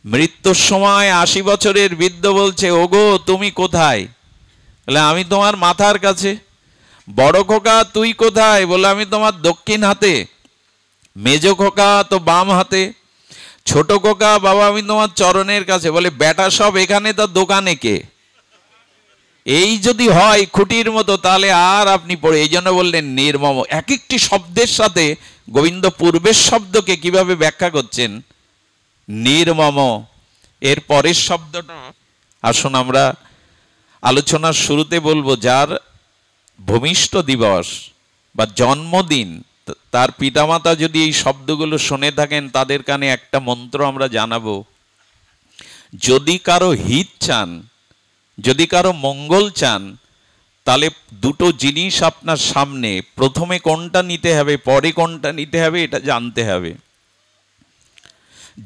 মৃত্যুর সময় 80 বছরের বৃদ্ধ বলছে, ওগো তুমি কোথায়? বলে, আমি তোমার মাথার কাছে। বড় খোকা তুই কোথায়? বলে, আমি তোমার দক্ষিণ হাতে। মেজ খোকা তো বাম হাতে। ছোট খোকা, বাবা আমি তোমার চরণের কাছে। বলে, বেটা সব এখানে, তা দোকানে কে? এই যদি হয় খুঁটির মতো, তাহলে আর আপনি পড়ে। এই জন্য বললেন নির্মম। এক একটি শব্দের সাথে গোবিন্দ পূর্বের শব্দকে কিভাবে ব্যাখ্যা করছেন। নির্মম এর পরের শব্দটা আসুন আমরা আলোচনার শুরুতে বলবো। যার ভূমিষ্ঠ দিবস বা জন্মদিন, তার পিতামাতা যদি এই শব্দগুলো শুনে থাকেন, তাদের কানে একটা মন্ত্র আমরা জানাবো। যদি কারো হিত চান, যদি কারো মঙ্গল চান, তাহলে দুটো জিনিস আপনার সামনে, প্রথমে কোনটা নিতে হবে, পরে কোনটা নিতে হবে, এটা জানতে হবে।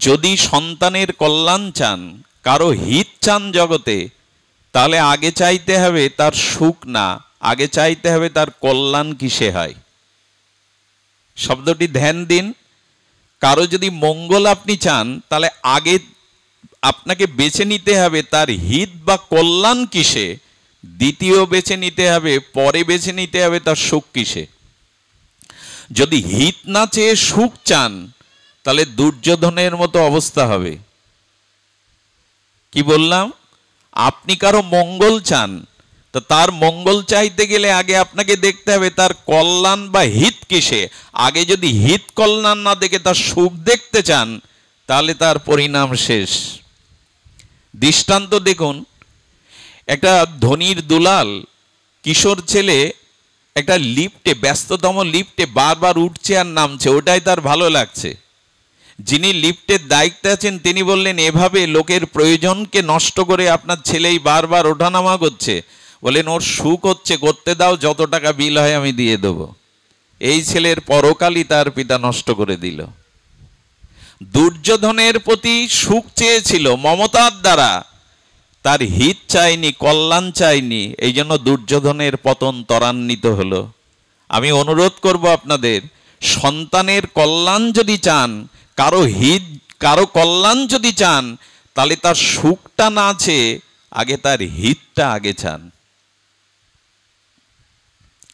যদি সন্তানের কল্যাণ চান, কারো হিত চান জগতে, তাহলে আগে চাইতে হবে তার সুখ না, আগে চাইতে হবে তার কল্যাণ কিসে হয়। শব্দটি ধ্যান দিন। কারো যদি মঙ্গল আপনি চান, তাহলে আগে আপনাকে বেছে নিতে হবে তার হিত বা কল্যাণ কিসে, দ্বিতীয় বেছে নিতে হবে, পরে বেছে নিতে হবে তার সুখ কিসে। যদি হিত না চেয়ে সুখ চান, তাহলে দুর্যোধনের মতো অবস্থা হবে। কি বললাম? আপনি কারো মঙ্গল চান, তো তার মঙ্গল চাইতে গেলে আগে আপনাকে দেখতে হবে তার কল্যাণ বা হিত কিসে। আগে যদি হিত কল্যাণ না দেখে তার সুখ দেখতে চান, তাহলে তার পরিণাম শেষ। দৃষ্টান্ত দেখুন, একটা ধনির দুলাল কিশোর ছেলে একটা লিফটে, ব্যস্ততম লিফটে বারবার উঠছে আর নামছে, ওটাই তার ভালো লাগছে। যিনি লিফটের দায়িত্বে আছেন তিনি বললেন, এভাবে লোকের প্রয়োজনকে নষ্ট করে আপনার ছেলেই বারবার ওঠানামা করছে। বলেন, ওর সুখ হচ্ছে, করতে দাও, যত টাকা বিল হয় আমি দিয়ে দেবো। এই ছেলের পরকালই তার পিতা নষ্ট করে দিল। দুর্যোধনের প্রতি সুখ চেয়েছিল মমতার দ্বারা, তার হিত চাইনি, কল্যাণ চাইনি, এই জন্য দুর্যোধনের পতন ত্বরান্বিত হলো। আমি অনুরোধ করব আপনাদের, সন্তানের কল্যাণ যদি চান, কারো হিত, কারো কল্যাণ যদি চান, তাহলে তার সুখটা না চেয়ে আগে তার হিতটা আগে চান।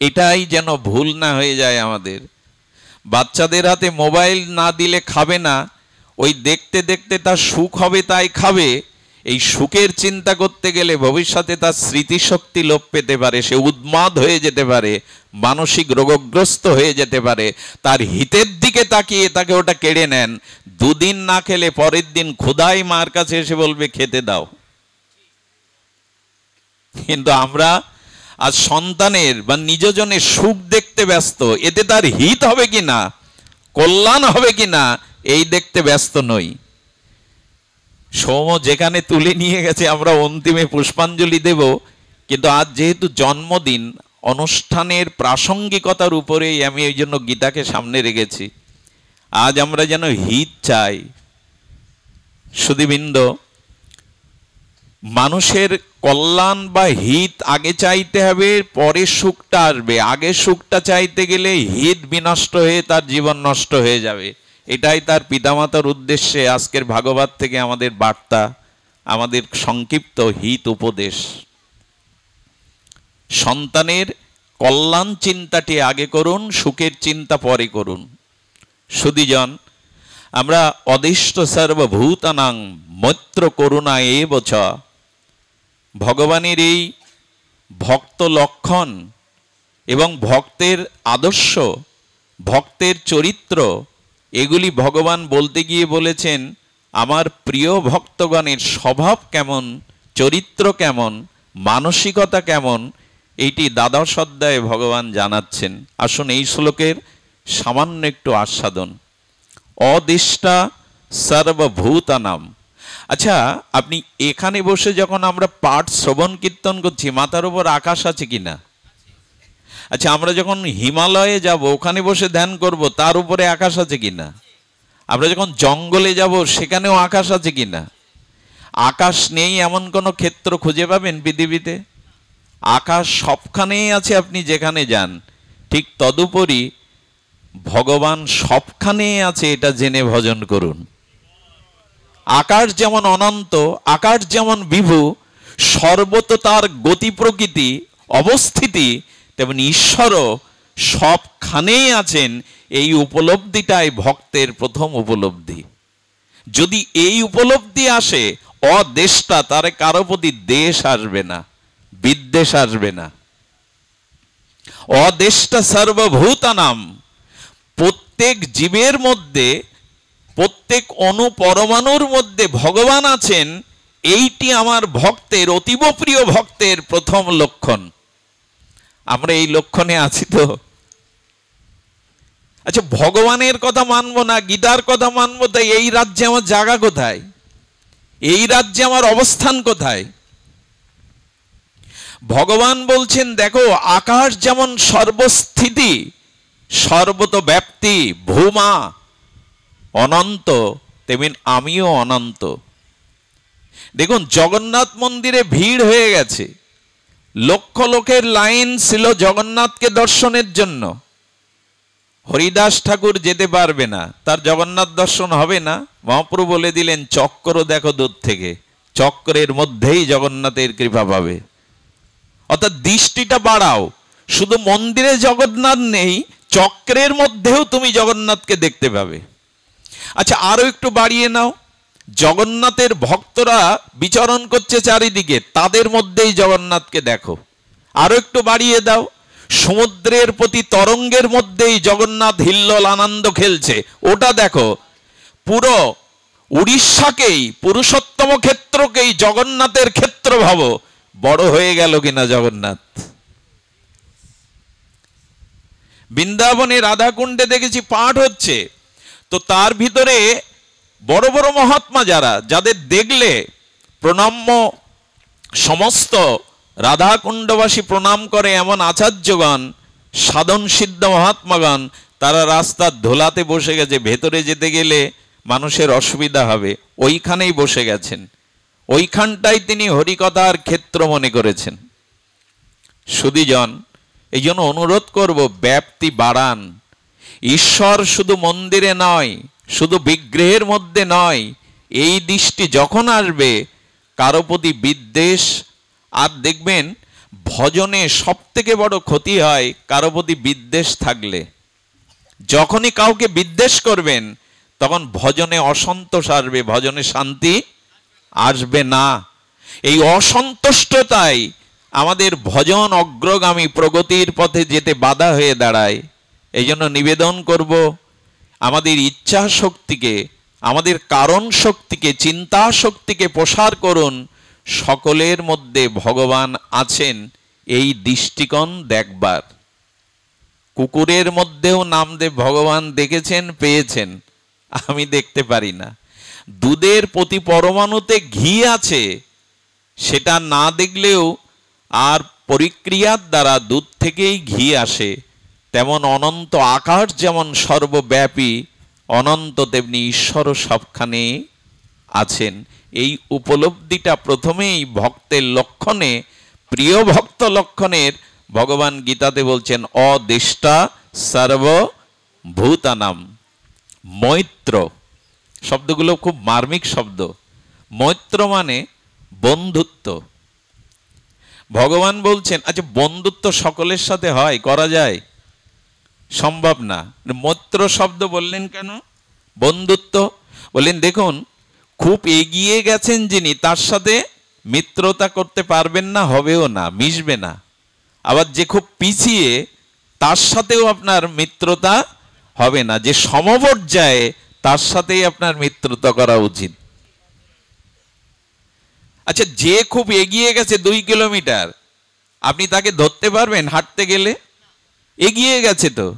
এটাই যেন ভুল না হয়ে যায় আমাদের। বাচ্চাদের হাতে মোবাইল না দিলে খাবে না, ওই দেখতে দেখতে তার সুখ হবে তাই খাবে। এই সুখের চিন্তা করতে গেলে ভবিষ্যতে তার স্মৃতিশক্তি লোপ পেতে পারে, সে উন্মাদ হয়ে যেতে পারে, মানসিক রোগগ্রস্ত হয়ে যেতে পারে। তার হিতের দিকে তাকিয়ে তাকে ওটা কেড়ে নেন। দুদিন না খেলে পরের দিন ক্ষুধায় মার কাছে এসে বলবে খেতে দাও। কিন্তু আমরা আজ সন্তানের বা নিজজনের সুখ দেখতে ব্যস্ত, এতে তার হিত হবে কিনা, কল্যাণ হবে কিনা, এই দেখতে ব্যস্ত নই। সৌম যেখানে তুলে নিয়ে গেছে আমরা অন্তিমে পুষ্পাঞ্জলি দেব, কিন্তু আজ যেহেতু জন্মদিন, অনুষ্ঠানের প্রাসঙ্গিকতার উপরেই আমি এই জন্য গীতাকে সামনে রেখেছি। আজ আমরা যেন হিত চাই। সুধীবৃন্দ, মানুষের কল্যাণ বা হিত আগে চাইতে হবে, পরে সুখটা আসবে। আগে সুখটা চাইতে গেলে হিত বিনষ্ট হয়ে তার জীবন নষ্ট হয়ে যাবে। এটাই তার পিতামাতার উদ্দেশ্যে আজকের ভাগবত থেকে আমাদের বার্তা, আমাদের সংক্ষিপ্ত হিত উপদেশ। সন্তানের কল্যাণ চিন্তাটি আগে করুন, সুখের চিন্তা পরে করুন। সুধীজন, আমরা অদিষ্ট সর্বভূতানাং মৈত্র করুণা এবচ, ভগবানের এই ভক্ত লক্ষণ এবং ভক্তের আদর্শ, ভক্তের চরিত্র, এগুলি ভগবান বলতে গিয়ে বলেছেন আমার প্রিয় ভক্তগণের স্বভাব কেমন, চরিত্র কেমন, মানসিকতা কেমন, এইটি দ্বাদশ অধ্যায়ে ভগবান জানাচ্ছেন। আসুন এই শ্লোকের সামান্য একটু আস্বাদন। অদিষ্টা সর্বভূতানাম। আচ্ছা, আপনি এখানে বসে যখন আমরা পাঠ শ্রবণ কীর্তন করছি, মাথার উপর আকাশ আছে কিনা? আচ্ছা, আমরা যখন হিমালয়ে যাব, ওখানে বসে ধ্যান করব, তার উপরে আকাশ আছে কিনা? আমরা যখন জঙ্গলে যাব, সেখানেও আকাশ আছে কিনা? আকাশ নেই এমন কোনো ক্ষেত্র খুঁজে পাবেন পৃথিবীতে? আকাশ সবখানেই আছে, আপনি যেখানে যান। ঠিক তদুপরি ভগবান সবখানেই আছে, এটা জেনে ভজন করুন। আকাশ যেমন অনন্ত, আকাশ যেমন বিভু, সর্বত তার গতি প্রকৃতি অবস্থিতি, তেমনি ঈশ্বরও সবখানেই আছেন। এই উপলব্ধিটাই ভক্তের প্রথম উপলব্ধি। যদি এই উপলব্ধি আসে, অদেষ্টা, তার কারো প্রতি দেশ আসবে না, বিদ্বেষ আসবে না। অদেষ্টা সর্বভূতানাম, প্রত্যেক জীবের মধ্যে, প্রত্যেক অণু পরমাণুর মধ্যে ভগবান আছেন, এইটি আমার ভক্তের, অতীব প্রিয় ভক্তের প্রথম লক্ষণ। আমরা এই লক্ষণে আছি তো? আচ্ছা, ভগবানের কথা মানবো না, গীতার কথা মানবো, তাই এই রাজ্যে আমার জায়গা কোথায়? এই রাজ্যে আমার অবস্থান কোথায়? ভগবান বলছেন, দেখো আকাশ যেমন সর্বস্থিতি, সর্বত ব্যাপ্তি, ভূমা অনন্ত, তেমনি আমিও অনন্ত। দেখুন, জগন্নাথ মন্দিরে ভিড় হয়ে গেছে, লক্ষ লোকের লাইন ছিল জগন্নাথকে দর্শনের জন্য। হরিদাস ঠাকুর যেতে পারবে না, তার জগন্নাথ দর্শন হবে না। মহাপ্রভু বলে দিলেন, চক্র দেখো দূর থেকে, চক্রের মধ্যেই জগন্নাথের কৃপা পাবে। অর্থাৎ দৃষ্টিটা বাড়াও, শুধু মন্দিরে জগন্নাথ নেই, চক্রের মধ্যেও তুমি জগন্নাথকে দেখতে পাবে। আচ্ছা, আরো একটু বাড়িয়ে নাও, জগন্নাথের ভক্তরা বিচরণ করছে চারিদিকে, তাদের মধ্যেই জগন্নাথকে দেখো। আরো একটু বাড়িয়ে দাও, সমুদ্রের প্রতি তরঙ্গের মধ্যেই জগন্নাথ হিল্লোল আনন্দ খেলছে, ওটা দেখো। পুরো উড়িষ্যাকেই, পুরুষোত্তম ক্ষেত্রকেই জগন্নাথের ক্ষেত্র ভাবো। বড় হয়ে গেল কিনা জগন্নাথ? বৃন্দাবনে রাধাকুণ্ডে দেখেছি পাঠ হচ্ছে, তো তার ভিতরে বড় বড় মহাত্মা যারা, যাদের দেখলে প্রণম্য সমস্ত রাধাকুণ্ডবাসী প্রণাম করে, এমন আচার্যগণ, সাধন সিদ্ধ মহাত্মাগণ, তারা রাস্তার ধোলাতে বসে গেছে। ভেতরে যেতে গেলে মানুষের অসুবিধা হবে, ওইখানেই বসে গেছেন। ওইখানটাই তিনি হরিকথার ক্ষেত্র মনে করেছেন। সুধীজন, এই জন্য অনুরোধ করব, ব্যাপ্তি বাড়ান। ঈশ্বর শুধু মন্দিরে নয়, শুধু বিগ্রহের মধ্যে নয়। এই দৃষ্টি যখন আসবে, কারো প্রতি বিদ্বেষ, আর দেখবেন ভজনে সব থেকে বড় ক্ষতি হয় কারো প্রতি বিদ্বেষ থাকলে। যখনই কাউকে বিদ্বেষ করবেন, তখন ভজনে অসন্তোষ আসবে, ভজনে শান্তি আসবে না। এই অসন্তুষ্টতাই আমাদের ভজন অগ্রগামী প্রগতির পথে যেতে বাধা হয়ে দাঁড়ায়। এই জন্য নিবেদন করব, আমাদের ইচ্ছা শক্তিকে, আমাদের কারণ শক্তিকে, চিন্তা শক্তিকে প্রসার করুন। সকলের মধ্যে ভগবান আছেন, এই দৃষ্টিকোণ দেখবার। কুকুরের মধ্যেও নামদেব ভগবান দেখেছেন, পেয়েছেন, আমি দেখতে পারি না। দুধের প্রতি পরমাণুতে ঘি আছে, সেটা না দেখলেও আর পরিক্রিয়ার দ্বারা দুধ থেকেই ঘি আসে। তেমন অনন্ত আকাশ যেমন সর্বব্যাপী অনন্ত, তেমনি ঈশ্বরও সবখানে আছেন। এই উপলব্ধিটা প্রথমেই ভক্তের লক্ষণে, প্রিয় ভক্ত লক্ষণের, ভগবান গীতাতে বলছেন অদেষ্টা সর্বভূতানাম। মৈত্র শব্দগুলো খুব মার্মিক শব্দ। মৈত্র মানে বন্ধুত্ব। ভগবান বলছেন, আচ্ছা বন্ধুত্ব সকলের সাথে হয়, করা যায়? সম্ভব না। মৈত্র শব্দ বললেন কেন? বন্ধুত্ব বললেন, দেখুন খুব এগিয়ে গেছেন যিনি, তার সাথে মিত্রতা করতে পারবেন না, হবেও না, মিশবে না। আবার যে খুব পিছিয়ে, তার সাথেও আপনার মিত্রতা হবে না। যে সমপর্যায়ে, তার সাথেই আপনার মিত্রতা করা উচিত। আচ্ছা, যে খুব এগিয়ে গেছে 2 কিলোমিটার, আপনি তাকে ধরতে পারবেন হাঁটতে গেলে? এগিয়ে গেছে তো,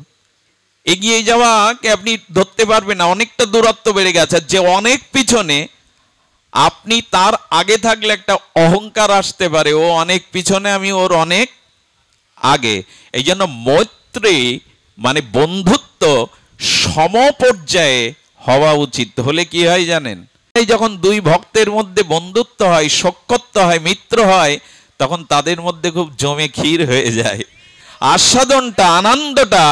এগিয়ে যাওয়াকে আপনি ধরতে পারবেন না, অনেকটা দূরত্ব বেড়ে গেছে। যে অনেক পিছনে, আপনি তার আগে থাকলে একটা অহংকার আসতে পারে, ও অনেক পিছনে, আমি ওর অনেক আগে। এই জন্য মৈত্রী মানে বন্ধুত্ব সমপর্যায়ে হওয়া উচিত। হলে কি হয় জানেন? এই যখন 2 ভক্তের মধ্যে বন্ধুত্ব হয়, সখ্যত্ব হয়, মিত্র হয়, তখন তাদের মধ্যে খুব জমে ক্ষীর হয়ে যায়। আস্বাদনটা, আনন্দটা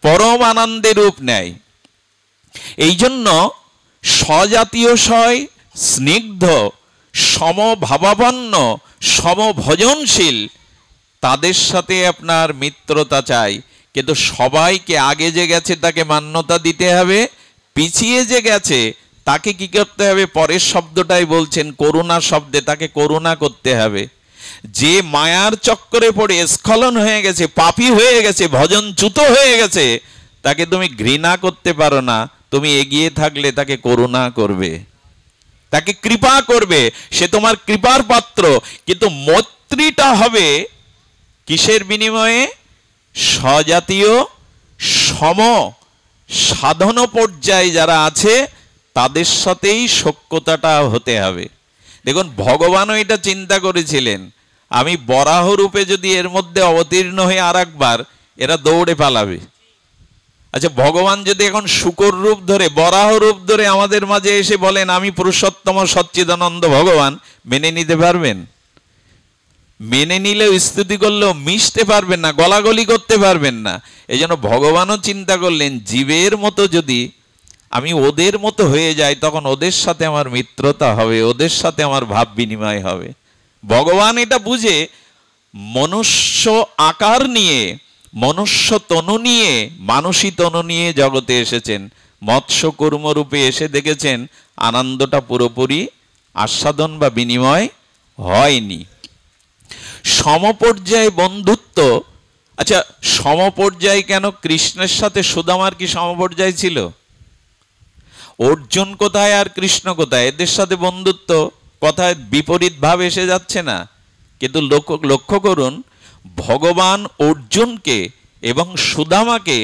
পরম আনন্দের রূপ নেয়। এই জন্য স্বজাতীয় সয় স্নিগ্ধ সমভাবাপন্ন সমভজনশীল তাদের সাথে আপনার মিত্রতা চাই। কিন্তু সবাইকে আগে যে গেছে তাকে মান্যতা দিতে হবে, পিছিয়ে যে গেছে তাকে কি করতে হবে? পরের শব্দটাই বলছেন করুণা শব্দে, তাকে করুণা করতে হবে। যে মায়ার চক্করে পড়ে স্খলন হয়ে গেছে, পাপী হয়ে গেছে, ভজনচ্যুত হয়ে গেছে, তাকে তুমি ঘৃণা করতে পারো না। তুমি এগিয়ে থাকলে তাকে করুণা করবে, তাকে কৃপা করবে, সে তোমার কৃপার পাত্র। কিন্তু মৈত্রীটা হবে কিসের বিনিময়ে? স্বজাতীয় সম সাধন পর্যায়ে যারা আছে তাদের সাথেই সখ্যতাটা হতে হবে। দেখুন, ভগবানও এটা চিন্তা করেছিলেন, আমি বরাহ রূপে যদি এর মধ্যে অবতীর্ণ হয়ে আর একবার, এরা দৌড়ে পালাবে। আচ্ছা, ভগবান যদি এখন শূকর রূপ ধরে, বরাহ রূপ ধরে আমাদের মাঝে এসে বলেন আমি পুরুষোত্তম সচ্চিদানন্দ ভগবান, মেনে নিতে পারবেন? মেনে নিলেও, স্তুতি করলেও মিশতে পারবেন না, গলাগলি করতে পারবেন না। এই জন্য ভগবানও চিন্তা করলেন, জীবের মতো যদি আমি ওদের মতো হয়ে যাই, তখন ওদের সাথে আমার মিত্রতা হবে, ওদের সাথে আমার ভাব বিনিময় হবে। ভগবান এটা বুঝে মনুষ্য আকার নিয়ে, মনুষ্য তনু নিয়ে, মানসী তনু নিয়ে জগতে এসেছেন। মৎস্য কর্মরূপে এসে দেখেছেন আনন্দটা পুরোপুরি আস্বাদন বা বিনিময় হয়নি। সমপর্যায়ে বন্ধুত্ব। আচ্ছা, সমপর্যায় কেন? কৃষ্ণের সাথে সুদামার কি সমপর্যায় ছিল? অর্জুন কোথায় আর কৃষ্ণ কোথায়? এদের সাথে বন্ধুত্ব কথায় বিপরীত ভাব এসে যাচ্ছে না? কিন্তু লক্ষ্য করুন, ভগবান অর্জুনকে এবং সুদামাকে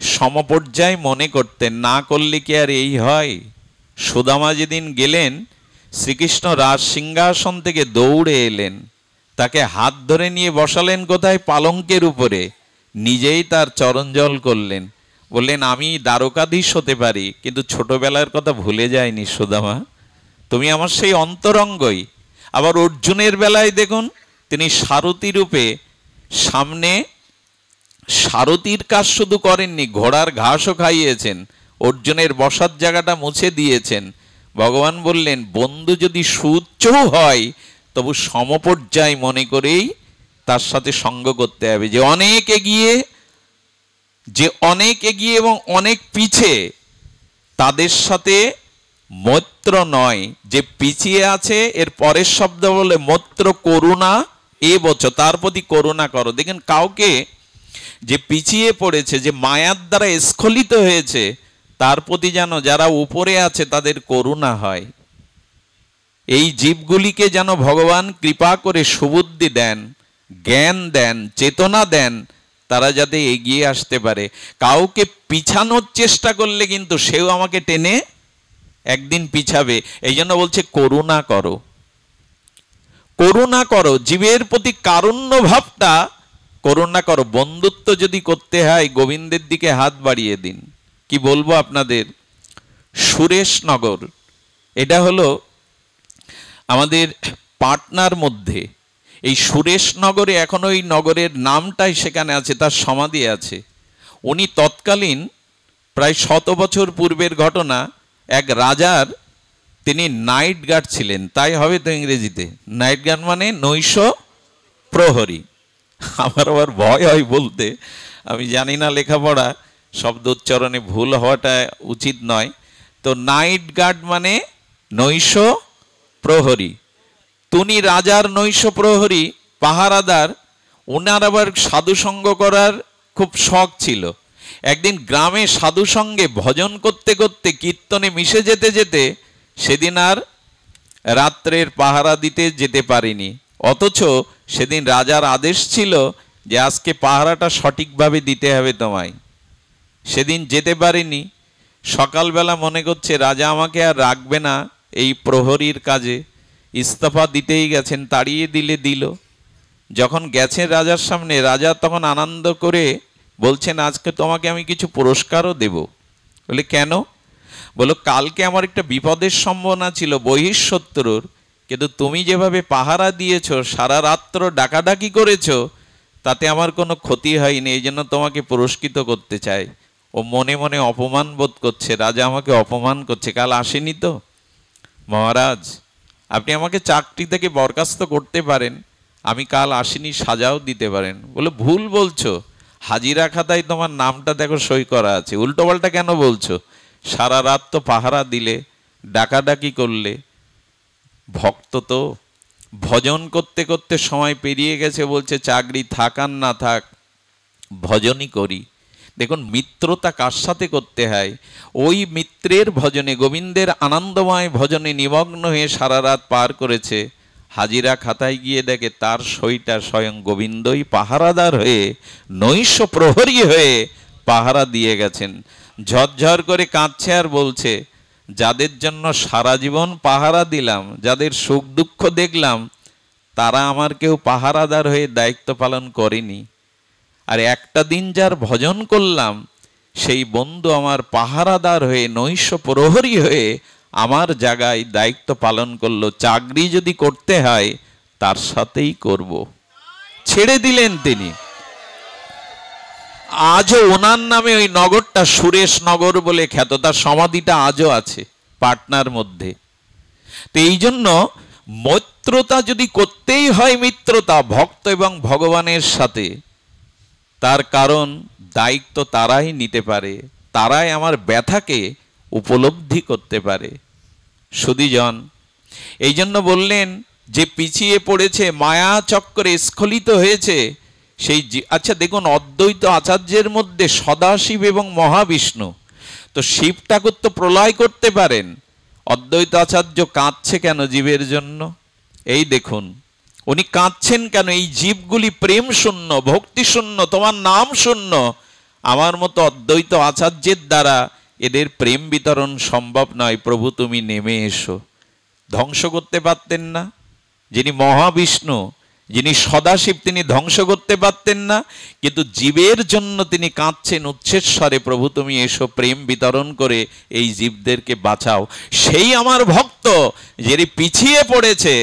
সমপর্যায় মনে করতেন। না করলে কি আর এই হয়? সুদামা যেদিন গেলেন, শ্রীকৃষ্ণ রাজ সিংহাসন থেকে দৌড়ে এলেন, তাকে হাত ধরে নিয়ে বসালেন কোথায়? পালঙ্কের উপরে। নিজেই তার চরণ জল করলেন, বললেন আমি দ্বারকাধীশ হতে পারি, কিন্তু ছোটবেলার কথা ভুলে যায়নি সুদামা, তুমি আমার সেই অন্তরঙ্গই। আবার অর্জুনের বেলায় দেখুন, তিনি সারথী রূপে সামনে সারথীর কাজ শুধু করেননি, ঘোড়ার ঘাসও খাইয়েছেন, অর্জুনের বসার জায়গাটা মুছে দিয়েছেন। ভগবান বললেন, বন্ধু যদি সুউচ্চও হয় তবু সমপর্যায় মনে করেই তার সাথে সঙ্গ করতে হবে। যে অনেক এগিয়ে এবং অনেক পিছে, তাদের সাথে মৈত্র নয়। যে পিছিয়ে আছে, এর পরের শব্দ বলে মৈত্র করুণা এ বছর, তার প্রতি করুণা করো। দেখেন, কাউকে যে পিছিয়ে পড়েছে, যে মায়ার দ্বারা স্খলিত হয়েছে, তার প্রতি যেন যারা উপরে আছে তাদের করুণা হয়। এই জীবগুলিকে যেন ভগবান কৃপা করে সুবুদ্ধি দেন, জ্ঞান দেন, চেতনা দেন, তারা যাতে এগিয়ে আসতে পারে। কাউকে পিছানোর চেষ্টা করলে কিন্তু সেও আমাকে টেনে একদিন পিছাবে। এই জন্য বলছে করুণা করো, করুণা করো, জীবের প্রতি কারুণ্য ভাবটা করুণা করো। বন্ধুত্ব যদি করতে হয়, গোবিন্দের দিকে হাত বাড়িয়ে দিন। কি বলবো আপনাদের, সুরেশনগর, এটা হলো আমাদের পাটনার মধ্যে। এই সুরেশনগরে এখনো ওই নগরের নামটাই সেখানে আছে, তার সমাধি আছে। উনি তৎকালীন প্রায় 100 বছর পূর্বের ঘটনা, এক রাজার তিনি নাইট গার্ড ছিলেন, তাই হবে তো ইংরেজিতে নাইট গার্ড মানে নৈশ প্রহরী। আমার আবার ভয় হয় বলতে, আমি জানি না লেখাপড়া, শব্দ উচ্চারণে ভুল হওয়াটা উচিত নয়। তো নাইট গার্ড মানে নৈশ প্রহরী। তিনি রাজার নৈশ প্রহরী, পাহারাদার। ওনার আবার সাধুসঙ্গ করার খুব শখ ছিল। একদিন গ্রামে সাধুসঙ্গে ভজন করতে করতে, কীর্তনে মিশে যেতে যেতে সেদিন আর রাত্রের পাহারা দিতে যেতে পারিনি। অথচ সেদিন রাজার আদেশ ছিল যে আজকে পাহারাটা সঠিকভাবে দিতে হবে তোমায়। সেদিন যেতে পারিনি। সকালবেলা মনে করছে রাজা আমাকে আর রাখবে না এই প্রহরীর কাজে, ইস্তফা দিতেই গেছেন, তাড়িয়ে দিলে দিল। যখন গেছেন রাজার সামনে, রাজা তখন আনন্দ করে বলছেন আজকে তোমাকে আমি কিছু পুরস্কারও দেব। বলে কেন? বলো কালকে আমার একটা বিপদের সম্ভাবনা ছিল বহিঃশত্রুর, কিন্তু তুমি যেভাবে পাহারা দিয়েছ, সারা রাত্র ডাকাডাকি করেছ, তাতে আমার কোনো ক্ষতি হয়নি, এই জন্য তোমাকে পুরস্কৃত করতে চাই। ও মনে মনে অপমান বোধ করছে, রাজা আমাকে অপমান করছে, কাল আসেনি তো। মহারাজ, আপনি আমাকে চাকরি থেকে বরখাস্ত করতে পারেন, আমি কাল আসিনি সাজাও দিতে পারেন। বলে ভুল বলছো, হাজিরা খাতায় তোমার নামটা দেখো সই করা আছে, উল্টোপাল্টা কেন বলছো? সারা রাত তো পাহারা দিলে, ডাকাডাকি করলে, ভক্ত তো ভজন করতে করতে সময় পেরিয়ে গেছে, বলছে চাকরি থাক আর না থাক ভজনই করি। দেখুন মিত্রতা কার সাথে করতে হয়, ওই মিত্রের ভজনে, গোবিন্দের আনন্দময় ভজনে নিমগ্ন হয়ে সারা রাত পার করেছে। হাজিরা খাতায় গিয়ে দেখে তার সইটা স্বয়ং গোবিন্দই পাহারাদার হয়ে, নৈশ প্রহরী হয়ে পাহারা দিয়ে গেছেন। ঝরঝর করে কাঁদছে আর বলছে, যাদের জন্য সারা জীবন পাহারা দিলাম, যাদের সুখ দুঃখ দেখলাম, তারা আমার কেউ পাহারাদার হয়ে দায়িত্ব পালন করেনি। আর একটা দিন যার ভজন করলাম, সেই বন্ধু আমার পাহারাদার হয়ে, নৈশ প্রহরী হয়ে আমার জায়গায় দায়িত্ব পালন করলো। চাকরি যদি করতে হয় তার সাথেই করব। ছেড়ে দিলেন তিনি। আজও ওনার নামে ওই নগরটা সুরেশ নগর বলে খ্যাত, তার সমাধিটা আজও আছে পাটনার মধ্যে। তো এই জন্য মৈত্রতা যদি করতেই হয়, মিত্রতা ভক্ত এবং ভগবানের সাথে, তার কারণ দায়িত্ব তারাই নিতে পারে, তারাই আমার ব্যথাকে উপলব্ধি করতে পারে। সুধীজন, এই জন্য বললেন যে পিছিয়ে পড়েছে, মায়া চক্রে স্খলিত হয়েছে, সেই আচ্ছা দেখুন অদ্বৈত আচার্যের মধ্যে সদাশিব এবং মহাবিষ্ণু, তো শিব ঠাকুর তো প্রলয় করতে পারেন, অদ্বৈত আচার্য কাঁদছে কেন জীবের জন্য? এই দেখুন উনি কাঁদছেন কেন? এই জীবগুলি প্রেম শূন্য, ভক্তি শূন্য, তোমার নাম শূন্য। আমার মতো অদ্বৈত আচার্যের দ্বারা এদের প্রেম বিতরণ সম্ভব নয়, প্রভু তুমি নেমে এসো। ধ্বংস করতে পারতেন না? যিনি মহাবিষ্ণু, যিনি সদাশিব, তিনি ধ্বংস করতে পারতেন না? কিন্তু জীবের জন্য তিনি কাঁদছেন উচ্ছেশ্বরে, প্রভু তুমি এসো, প্রেম বিতরণ করে এই জীবদেরকে বাঁচাও। সেই আমার ভক্ত যিনি পিছিয়ে পড়েছে,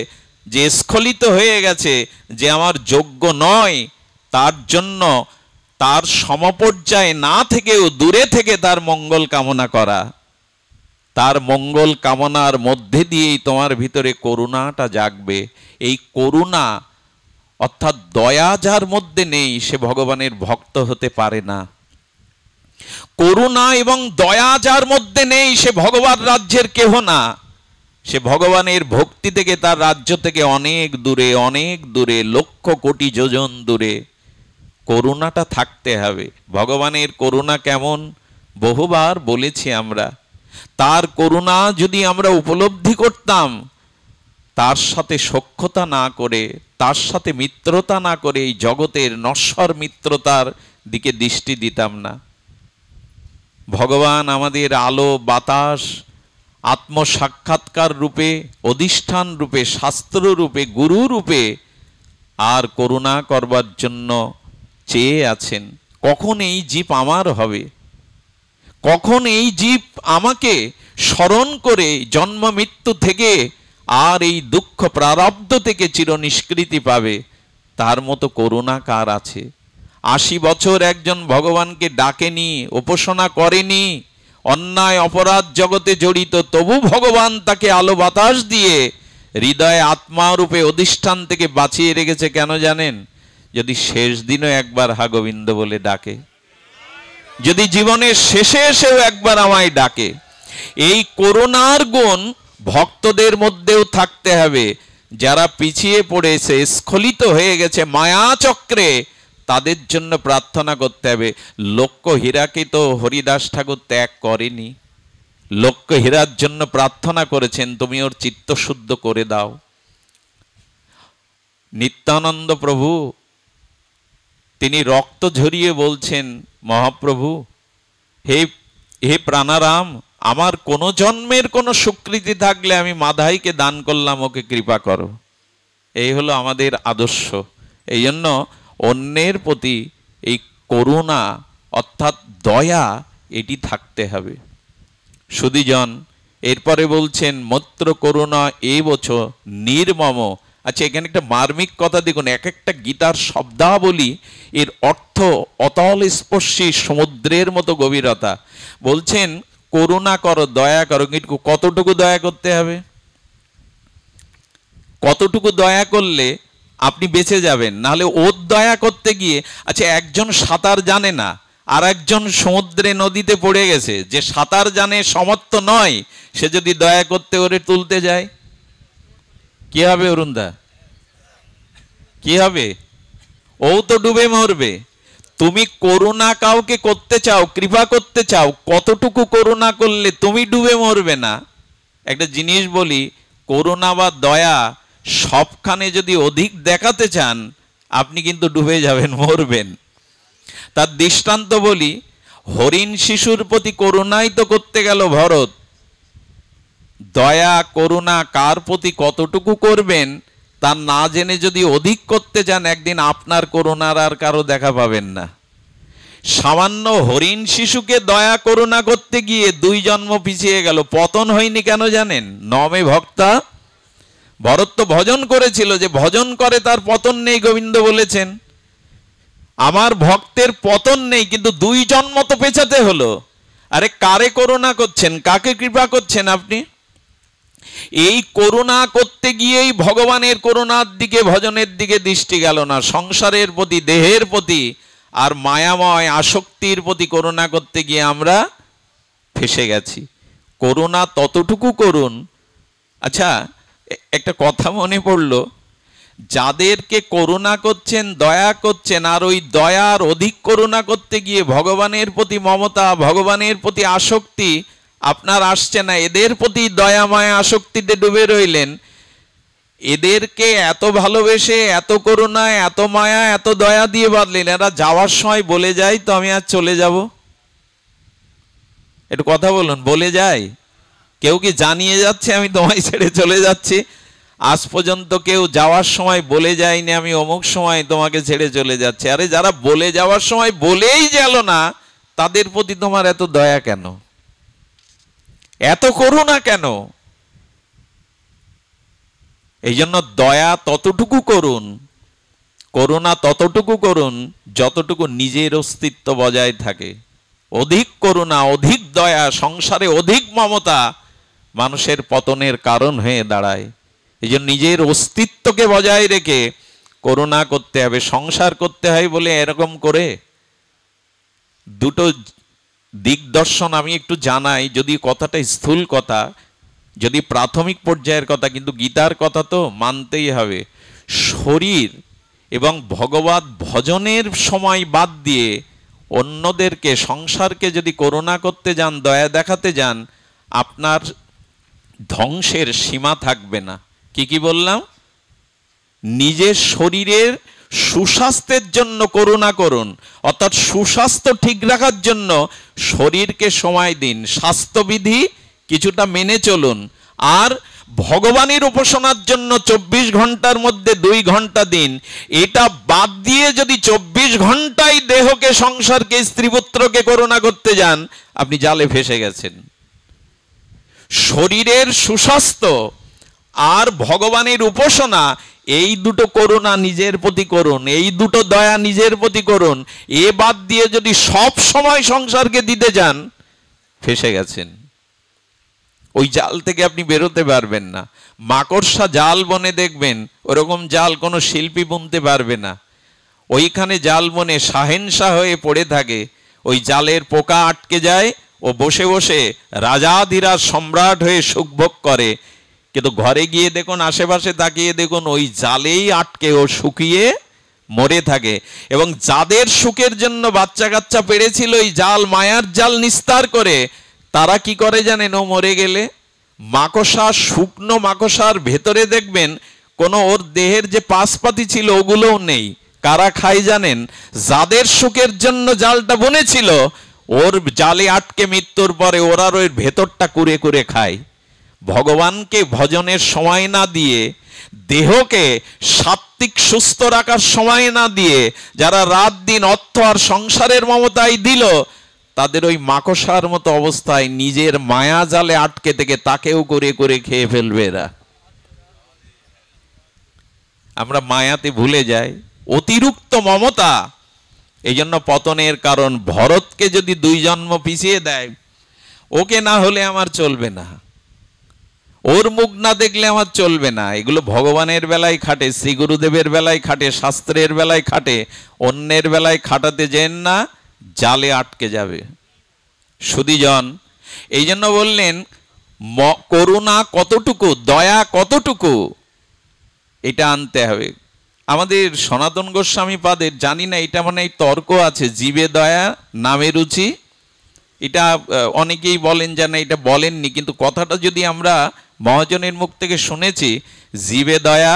যে স্খলিত হয়ে গেছে, যে আমার যোগ্য নয়, তার জন্য তার সমপর্যায়ে না থেকেও দূরে থেকে তার মঙ্গল কামনা করা, তার মঙ্গল কামনার মধ্যে দিয়েই তোমার ভিতরে করুণাটা জাগবে। এই করুণা অর্থাৎ দয়া যার মধ্যে নেই, সে ভগবানের ভক্ত হতে পারে না। করুণা এবং দয়া যার মধ্যে নেই, সে ভগবান রাজ্যের কেহ না। সে ভগবানের ভক্তি থেকে, তার রাজ্য থেকে অনেক দূরে, অনেক দূরে, লক্ষ কোটি যোজন দূরে। করুণাটা থাকতে হবে। ভগবানের করুণা কেমন বহুবার বলেছি আমরা। তার করুণা যদি আমরা উপলব্ধি করতাম, তার সাথে সখ্যতা না করে, তার সাথে মিত্রতা না করে, এই জগতের নশ্বর মিত্রতার দিকে দৃষ্টি দিতাম না। ভগবান আমাদের আলো, বাতাস, আত্মসাক্ষাৎকার রূপে, অধিষ্ঠান রূপে, শাস্ত্র রূপে, গুরু রূপে আর করুণা করবার জন্য চেয়ে আছেন। কখন এই জীব আমার হবে, কখন এই জীব আমাকে স্মরণ করে জন্ম মৃত্যু থেকে আর এই দুঃখ প্রারব্ধ থেকে চিরনিষ্কৃতি পাবে, তার মতো করুণা কার আছে? 80 বছর একজন ভগবানকে ডাকেনি, উপাসনা করেনি, অন্যায় অপরাধ জগতে জড়িত, তবু ভগবান তাকে আলো বাতাস দিয়ে হৃদয়ে আত্মা রূপে অধিষ্ঠান থেকে বাঁচিয়ে রেখেছে। কেন জানেন? যদি শেষ দিনও একবার হা গোবিন্দ বলে ডাকে, যদি জীবনের শেষে এসেও একবার আমায় ডাকে। এই করুণার গুণ ভক্তদের মধ্যেও থাকতে হবে। যারা পিছিয়ে পড়েছে, স্খলিত হয়ে গেছে মায়া চক্রে, তাদের জন্য প্রার্থনা করতে হবে। লক্ষ্য হীরাকে তো হরিদাস ঠাকুর ত্যাগ করেনি, লক্ষ্য হীরার জন্য প্রার্থনা করেছেন, তুমি ওর চিত্ত শুদ্ধ করে দাও। নিত্যানন্দ প্রভু তিনি রক্ত ঝরিয়ে বলছেন, মহাপ্রভু হে হে প্রাণারাম, আমার কোনো জন্মের কোনো স্বীকৃতি থাকলে আমি মাধাইকে দান করলাম, ওকে কৃপা করো। এই হলো আমাদের আদর্শ। এই জন্য অন্যের প্রতি এই করুণা অর্থাৎ দয়া, এটি থাকতে হবে। সুধীজন এরপরে বলছেন, মত্র করুণা এ বছর নির্মম আচ্ছা, এখানে একটা মার্মিক কথা দেখুন, এক একটা গীতার শব্দাবলী এর অর্থ অতল স্পর্শী, সমুদ্রের মতো গভীরতা। বলছেন করুণা করো, দয়া করো, কিন্তু কতটুকু দয়া করতে হবে? কতটুকু দয়া করলে আপনি বেঁচে যাবেন? নাহলে ওর দয়া করতে গিয়ে, আচ্ছা একজন সাঁতার জানে না আর একজন সমুদ্রে নদীতে পড়ে গেছে, যে সাঁতার জানে সমর্থ নয়, সে যদি দয়া করতে ওরে তুলতে যায়, কি হবে অরুণদা? কি হবে? ও তো ডুবে মরবে। তুমি করুণা কাউকে করতে চাও, কৃপা করতে চাও, কতটুকু করুণা করলে তুমি ডুবে মরবে না? একটা জিনিস বলি, করুণা বা দয়া সবখানে যদি অধিক দেখাতে চান, আপনি কিন্তু ডুবে যাবেন, মরবেন। তার দৃষ্টান্ত বলি, হরিণ শিশুর প্রতি করুণাই তো করতে গেল ভরত। দয়া করুণা কার প্রতি কতটুকু করবেন তা না জেনে যদি অধিক করতে চান, একদিন আপনার করুণার আর কারো দেখা পাবেন না। সামান্য হরিণ শিশুকে দয়া করুণা করতে গিয়ে 2 জন্ম পিছিয়ে গেল। পতন হয়নি কেন জানেন? নমে ভক্তা। ভরত তো ভজন করেছিল, যে ভজন করে তার পতন নেই, গোবিন্দ বলেছেন আমার ভক্তের পতন নেই, কিন্তু 2 জন্ম তো পেছাতে হলো। আরে কারে করুণা করছেন, কাকে কৃপা করছেন আপনি? এই করুণা করতে গিয়েই ভগবানের করুণার দিকে, ভজনের দিকে দৃষ্টি গেল না, সংসারের প্রতি, দেহের প্রতি আর মায়াময় আসক্তির প্রতি করুণা করতে গিয়ে আমরা ফেসে গেছি। করুণা ততটুকু করুন। আচ্ছা, একটা কথা মনে পড়লো, যাদেরকে করুণা করছেন, দয়া করছেন, আর ওই দয়ার অধিক করুণা করতে গিয়ে ভগবানের প্রতি মমতা, ভগবানের প্রতি আসক্তি আপনার আসছে না, এদের প্রতি দয়া মায়া আসক্তিতে ডুবে রইলেন, এদেরকে এত ভালোবেসে, এত করুণা, এত মায়া, এত দয়া দিয়ে বাঁধলেন, এরা যাওয়ার সময় বলে যায় তো আমি আজ চলে যাব? একটু কথা বলুন, বলে যায়? কেউ কি জানিয়ে যাচ্ছে আমি তোমায় ছেড়ে চলে যাচ্ছি? আজ পর্যন্ত কেউ যাওয়ার সময় বলে যায়নি আমি অমুক সময় তোমাকে ছেড়ে চলে যাচ্ছে। আরে যারা বলে যাওয়ার সময় বলেই গেল না, তাদের প্রতি তোমার এত দয়া কেন, এত করুণা কেন? এই জন্য দয়া ততটুকু করুন, করুণা ততটুকু করুন যতটুকু নিজের অস্তিত্ব বজায় থাকে। অধিক করুণা, অধিক দয়া, সংসারে অধিক মমতা মানুষের পতনের কারণ হয়ে দাঁড়ায়। এই জন্য নিজের অস্তিত্বকে বজায় রেখে করুণা করতে হবে। সংসার করতে হয় বলে এরকম করে দুটো দিগদর্শন আমি একটু জানাই, যদি কথাটা স্থূল কথা, যদি প্রাথমিক পর্যায়ের কথা, কিন্তু গীতার কথা তো মানতেই হবে। শরীর এবং ভগবত ভজনের সময় বাদ দিয়ে অন্যদেরকে, সংসারকে যদি করুণা করতে যান, দয়া দেখাতে যান, আপনার ধ্বংসের সীমা থাকবে না। কি কি বললাম? নিজের শরীরের সুস্বাস্থ্যের জন্য করুণা করুন, অর্থাৎ সুস্বাস্থ্য ঠিক রাখার জন্য শরীরকে সময় দিন, স্বাস্থ্যবিধি কিছুটা মেনে চলুন, আর ভগবানের উপাসনার জন্য 24 ঘন্টার মধ্যে 2 ঘন্টা দিন। এটা বাদ দিয়ে যদি 24 ঘন্টায় দেহকে, সংসারকে, স্ত্রীপুত্রকে করুণা করতে যান, আপনি জালে ফেসে গেছেন। শরীরের সুস্বাস্থ্য আর ভগবানের উপাসনা, এই দুটো করুণা নিজের প্রতি করুন, এই দুটো দয়া নিজের প্রতি করুন। এ বাদ দিয়ে যদি সব সময় সংসারকে দিতে যান, ফেসে গেছেন। ওই জাল থেকে আপনি বেরোতে পারবেন না। মাকড়সা জাল বনে দেখবেন, ওরকম জাল কোনো শিল্পী বুনতে পারবে না। ওইখানে জাল বনে শাহেনশাহ হয়ে পড়ে থাকে, ওই জালের পোকা আটকে যায়, ও বসে বসে রাজাধিরাজ সম্রাট হয়ে সুখভোগ করে। কিন্তু ঘরে গিয়ে দেখুন, আশেপাশে তাকিয়ে দেখুন, ওই জালেই আটকে ও শুকিয়ে মরে থাকে। এবং যাদের সুখের জন্য বাচ্চা কাচ্চা পেড়েছিল ওই জাল, মায়ার জাল নিস্তার করে, তারা কি করে জানেন? ও মরে গেলে মাকড়সা, শুকনো মাকড়সার ভেতরে দেখবেন কোনো ওর দেহের যে পাশপাতি ছিল ওগুলোও নেই। কারা খায় জানেন? যাদের সুখের জন্য জালটা বুনেছিল, ওর জালে আটকে মৃত্যুর পরে ওরা ওর ভেতরটা কুরে কুরে খায়। ভগবানকে ভজনের সময় না দিয়ে, দেহকে সাত্ত্বিক সুস্থ রাখার সময় না দিয়ে, যারা রাত দিন অর্থ আর সংসারের মমতায় দিল, তাদের ওই মাকড়সার মতো অবস্থায় নিজের মায়া জালে আটকে থেকে তাকেও করে করে খেয়ে ফেলবে এরা। আমরা মায়াতে ভুলে যাই, অতিরিক্ত মমতা। এই জন্য পতনের কারণ। ভরতকে যদি 2 জন্ম পিছিয়ে দেয়, ওকে না হলে আমার চলবে না, ওর মুখ না দেখলে আমার চলবে না। এগুলো ভগবানের বেলায় খাটে, শ্রী গুরুদেবের বেলায় খাটে, শাস্ত্রের বেলায় খাটে। অন্যের বেলায় খাটাতে যেন না, জালে আটকে যাবে। সুধীজন, এই জন্য বললেন করুণা কতটুকু, দয়া কতটুকু, এটা আনতে হবে। আমাদের সনাতন গোস্বামী পাদের, জানি না এটা মানে তর্ক আছে, জীবে দয়া নামে রুচি। এটা অনেকেই বলেন যে না, এটা বলেননি, কিন্তু কথাটা যদি আমরা মহাজনের মুখ থেকে শুনেছি, জীবে দয়া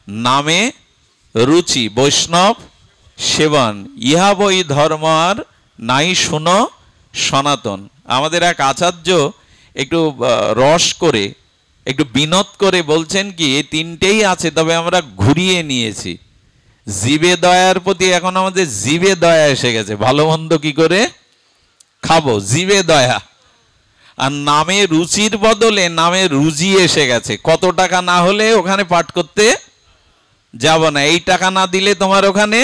নামে রুচি বৈষ্ণব সেবন, ইহা বই ধর্ম আর নাই শুনো সনাতন। আমাদের এক আচার্য একটু রস করে, একটু বিনোদ করে বলছেন কি, এই 3টেই আছে, তবে আমরা ঘুরিয়ে নিয়েছি। জীবে দয়ার প্রতি এখন আমাদের জীবে দয়া এসে গেছে, ভালো মন্দ কি করে খাবো, জীবে দয়া। আর নামে রুচির বদলে নামে রুজি এসে গেছে। কত টাকা না হলে ওখানে পাঠ করতে যাব না, এই টাকা না দিলে তোমার ওখানে,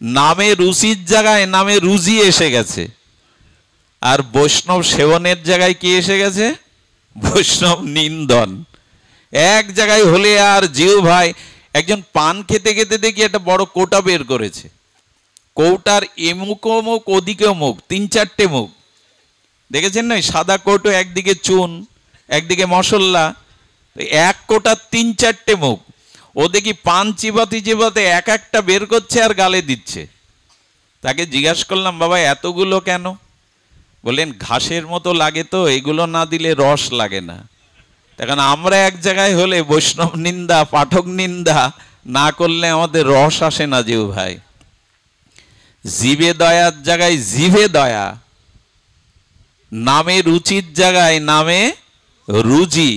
নামে রুচির জায়গায় নামে রুজি এসে গেছে। আর বৈষ্ণব সেবনের জায়গায় কি এসে গেছে, বৈষ্ণব নিন্দন। এক জায়গায় হলে আর জিউ ভাই, একজন পান খেতে খেতে দেখি একটা বড় কোটা বের করেছে, কৌটার এমুকও মুখ ওদিকেও মুখ, 3-4টে মুখ দেখেছেন না? সাদা কৌটো, একদিকে চুন একদিকে মশলা, এক কোটার 3-4টে মুখ। ও দেখি পান চিবাতে চিবাতে এক একটা বের করছে আর গালে দিচ্ছে। তাকে জিজ্ঞাসা করলাম, বাবা এতগুলো কেন? বললেন ঘাসের মতো লাগে তো, এগুলো না দিলে রস লাগে না। এখন আমরা এক জায়গায় হলে বৈষ্ণব নিন্দা, পাঠক নিন্দা না করলে আমাদের রস আসে না জিউ ভাই। জীবে দয়ার জায়গায় জিভে দয়া, নামে রুচির জায়গায় নামে রুজি,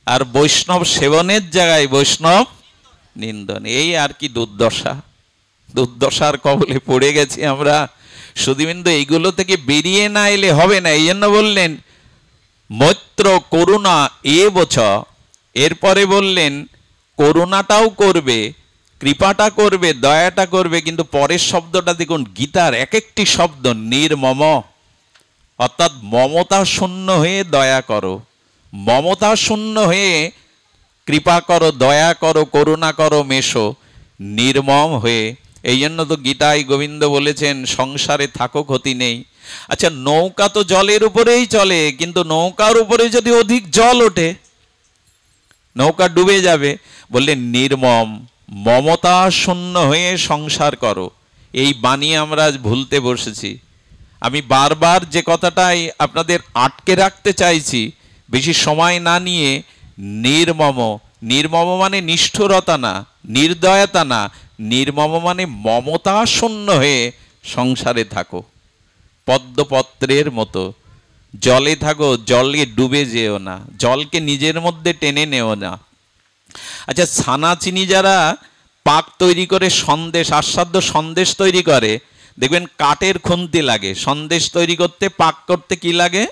আর বৈষ্ণব সেবনের জায়গায় বৈষ্ণব নিন্দন। এই আর কি দুর্দশা, দুর্দশার কবলে পড়ে গেছি আমরা। সুধীবৃন্দ, এইগুলো থেকে বেরিয়ে না এলে হবে না। এই জন্য বললেন মৈত্র করুণা এ বছ, এরপরে বললেন করুণাটাও করবে, কৃপাটা করবে, দয়াটা করবে, কিন্তু পরের শব্দটা দেখুন, গীতার এক একটি শব্দ নির্মম, অর্থাৎ মমতা শূন্য হয়ে দয়া করো, মমতা শূন্য হয়ে কৃপা করো, দয়া করো, করুণা করো, মেশো নির্মম হয়ে। এই জন্য তো গীতায় গোবিন্দ বলেছেন সংসারে থাকো ক্ষতি নেই। আচ্ছা, নৌকা তো জলের উপরেই চলে, কিন্তু নৌকার উপরে যদি অধিক জল ওঠে নৌকা ডুবে যাবে। বললেন নির্মম, মমতা শূন্য হয়ে সংসার করো। এই বাণী আমরা ভুলতে বসেছি। আমি বারবার যে কথাটাই আপনাদের আটকে রাখতে চাইছি, বেশি সময় না নিয়ে, নির্মম, নির্মম মানে নিষ্ঠুরতা না, নির্দয়তা না, নির্মম মানে মমতা শূন্য হয়ে সংসারে থাকো, পদ্মপত্রের মতো জলে থাকো, জলে ডুবে যেও না, জলকে নিজের মধ্যে টেনে নেও না। আচ্ছা, ছানা চিনি যারা পাক তৈরি করে সন্দেশ, আস্বাদ্য সন্দেশ তৈরি করে, দেখবেন কাঠের খুন্তি লাগে সন্দেশ তৈরি করতে, পাক করতে কি লাগে?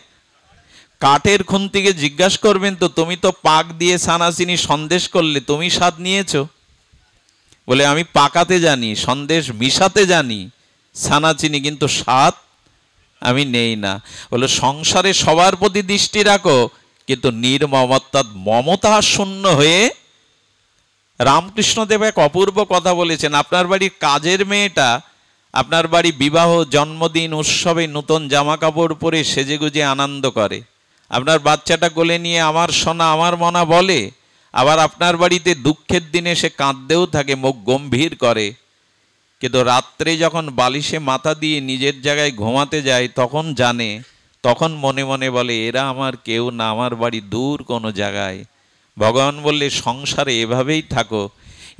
কাঠের খুন্তিকে জিজ্ঞাসা করবেন তো, তুমি তো পাক দিয়ে ছানা চিনি সন্দেশ করলে, তুমি স্বাদ নিয়েছো? বলে আমি পাকাতে জানি, সন্দেশ মিশাতে জানি ছানা চিনি, কিন্তু স্বাদ আমি নেই না। বলে সংসারে সবার প্রতি দৃষ্টি রাখো, কিন্তু নির্মম, অর্থাৎ মমতা শূন্য হয়ে। রামকৃষ্ণদেব এক অপূর্ব কথা বলেছেন, আপনার বাড়ির কাজের মেয়েটা আপনার বাড়ি বিবাহ, জন্মদিন, উৎসবে নতুন জামা কাপড় পরে সেজেগুজে আনন্দ করে, আপনার বাচ্চাটা কোলে নিয়ে আমার সোনা আমার মনা বলে, আবার আপনার বাড়িতে দুঃখের দিনে সে কাঁদতেও থাকে, মুখ গম্ভীর করে, কিন্তু রাত্রে যখন বালিশে মাথা দিয়ে নিজের জায়গায় ঘুমাতে যায় তখন জানে, তখন মনে মনে বলে এরা আমার কেউ না, আমার বাড়ি দূর কোনো জায়গায়। ভগবান বললে সংসারে এভাবেই থাকো,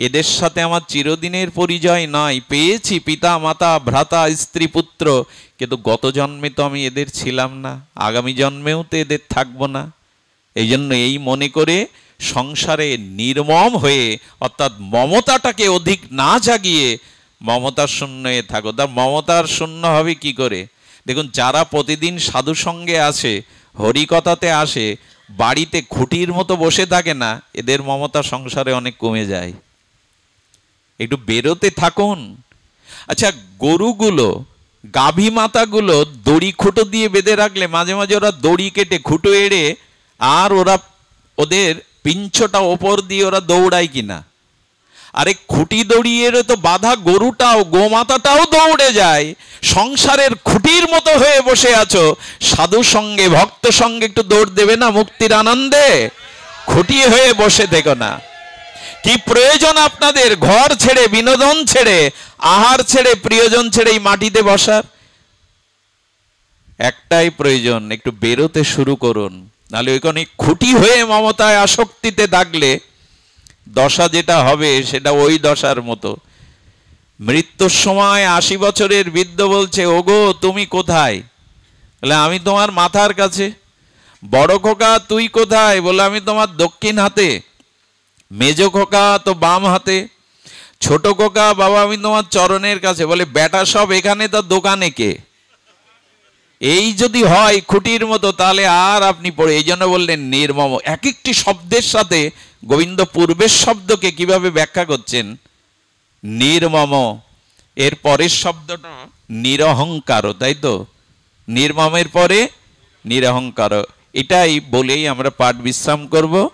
এদের সাথে আমার চিরদিনের পরিচয় নয়, পেয়েছি পিতা মাতা ভ্রাতা স্ত্রী পুত্র, কিন্তু গত জন্মে তো আমি এদের ছিলাম না, আগামী জন্মেও তো এদের থাকবো না। এই জন্য এই মনে করে সংসারে নির্মম হয়ে, অর্থাৎ মমতাটাকে অধিক না জাগিয়ে মমতার শূন্য হয়ে থাকো। তার মমতার শূন্য হবে কি করে? দেখুন, যারা প্রতিদিন সাধু সঙ্গে আসে, হরিকথাতে আসে, বাড়িতে খুঁটির মতো বসে থাকে না, এদের মমতা সংসারে অনেক কমে যায়। একটু বেরোতে থাকুন। আচ্ছা, গরুগুলো, গাভী মাতাগুলো দড়ি খুঁটো দিয়ে বেঁধে রাখলে মাঝে মাঝে ওরা দড়ি কেটে খুঁটো এড়ে আর ওরা ওদের পিঞ্ছটা ওপর দিয়ে ওরা দৌড়ায় কিনা। আরে খুঁটি দড়িয়ে তো বাধা গরুটাও গোমাতাটাও দৌড়ে যায়। সংসারের খুঁটির মতো হয়ে বসে আছো, সাধু সঙ্গে ভক্ত সঙ্গে একটু দৌড় দেবে না মুক্তির আনন্দে? খুঁটি হয়ে বসে থেকো না। কি প্রয়োজন আপনাদের ঘর ছেড়ে, বিনোদন ছেড়ে, আহার ছেড়ে, প্রিয়জন ছেড়ে এই মাটিতে বসার? একটাই প্রয়োজন, একটু বেরোতে শুরু করুন। নাহলে ওইখানে খুঁটি হয়ে মমতায় আসক্তিতে দাগলে দশা যেটা হবে সেটা ওই দশার মতো। মৃত্যুর সময় 80 বছরের বৃদ্ধ বলছে, ওগো তুমি কোথায়? বলে আমি তোমার মাথার কাছে। বড় খোকা তুই কোথায়? বলে আমি তোমার দক্ষিণ হাতে। মেজ খোকা তো বাম হাতে। ছোট খোকা, বাবা আমি তোমার চরণের কাছে। বলে বেটা সব এখানে, তো দোকানে কে? এই যদি হয় খুঁটির মতো, তাহলে আর আপনি পড়ে। এই জন্য বললেন নির্মম। এক একটি শব্দের সাথে গোবিন্দ পূর্বের শব্দকে কিভাবে ব্যাখ্যা করছেন। নির্মম, এর পরের শব্দটা নিরহংকার, তাই তো? নির্মমের পরে নিরহংকার। এটাই বলেই আমরা পাঠ বিশ্রাম করব।